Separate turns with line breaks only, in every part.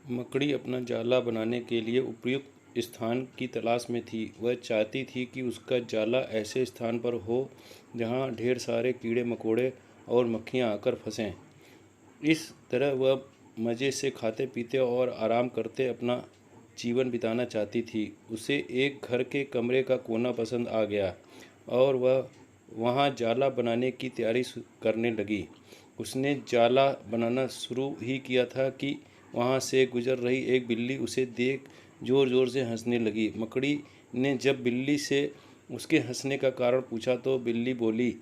मकड़ी अपना जाला बनाने के लिए उपयुक्त स्थान की तलाश में थी। वह चाहती थी कि उसका जाला ऐसे स्थान पर हो जहाँ ढेर सारे कीड़े मकोड़े और मक्खियाँ आकर फंसें। इस तरह वह मज़े से खाते पीते और आराम करते अपना जीवन बिताना चाहती थी। उसे एक घर के कमरे का कोना पसंद आ गया और वह वहाँ जाला बनाने की तैयारी करने लगी। उसने जाला बनाना शुरू ही किया था कि वहाँ से गुजर रही एक बिल्ली उसे देख ज़ोर ज़ोर से हंसने लगी। मकड़ी ने जब बिल्ली से उसके हंसने का कारण पूछा तो बिल्ली बोली,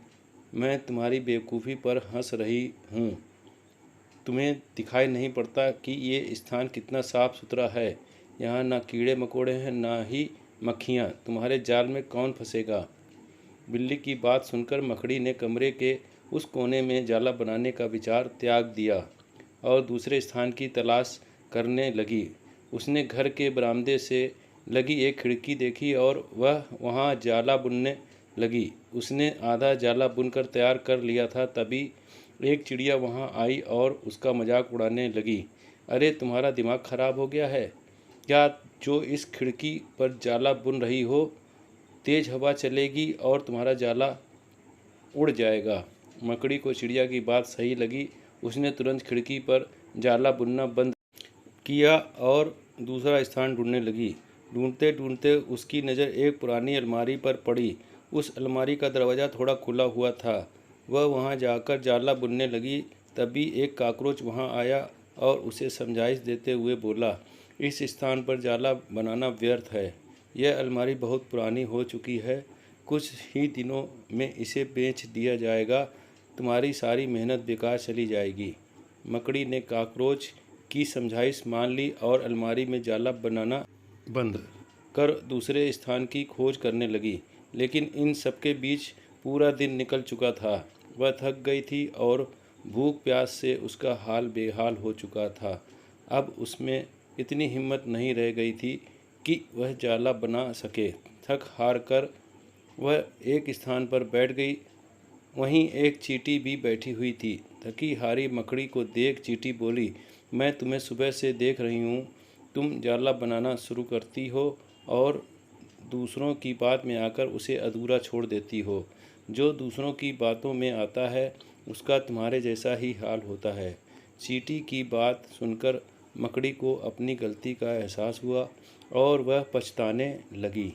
मैं तुम्हारी बेवकूफ़ी पर हंस रही हूँ। तुम्हें दिखाई नहीं पड़ता कि ये स्थान कितना साफ सुथरा है? यहाँ ना कीड़े मकोड़े हैं ना ही मक्खियाँ। तुम्हारे जाल में कौन फंसेगा? बिल्ली की बात सुनकर मकड़ी ने कमरे के उस कोने में जाला बनाने का विचार त्याग दिया और दूसरे स्थान की तलाश करने लगी। उसने घर के बरामदे से लगी एक खिड़की देखी और वह वहाँ जाला बुनने लगी। उसने आधा जाला बुनकर तैयार कर लिया था, तभी एक चिड़िया वहाँ आई और उसका मजाक उड़ाने लगी। अरे, तुम्हारा दिमाग खराब हो गया है क्या? जो इस खिड़की पर जाला बुन रही हो? तेज़ हवा चलेगी और तुम्हारा जाला उड़ जाएगा। मकड़ी को चिड़िया की बात सही लगी। उसने तुरंत खिड़की पर जाला बुनना बंद किया और दूसरा स्थान ढूंढने लगी। ढूंढते ढूंढते उसकी नज़र एक पुरानी अलमारी पर पड़ी। उस अलमारी का दरवाज़ा थोड़ा खुला हुआ था। वह वहां जाकर जाला बुनने लगी। तभी एक काकरोच वहां आया और उसे समझाइश देते हुए बोला, इस स्थान पर जाला बनाना व्यर्थ है। यह अलमारी बहुत पुरानी हो चुकी है। कुछ ही दिनों में इसे बेच दिया जाएगा। तुम्हारी सारी मेहनत बेकार चली जाएगी। मकड़ी ने काकरोच की समझाइश मान ली और अलमारी में जाला बनाना बंद कर दूसरे स्थान की खोज करने लगी। लेकिन इन सबके बीच पूरा दिन निकल चुका था। वह थक गई थी और भूख प्यास से उसका हाल बेहाल हो चुका था। अब उसमें इतनी हिम्मत नहीं रह गई थी कि वह जाला बना सके। थक हार कर वह एक स्थान पर बैठ गई। वहीं एक चींटी भी बैठी हुई थी। थकी हारी मकड़ी को देख चींटी बोली, मैं तुम्हें सुबह से देख रही हूँ। तुम जाला बनाना शुरू करती हो और दूसरों की बात में आकर उसे अधूरा छोड़ देती हो। जो दूसरों की बातों में आता है उसका तुम्हारे जैसा ही हाल होता है। चींटी की बात सुनकर मकड़ी को अपनी गलती का एहसास हुआ और वह पछताने लगी।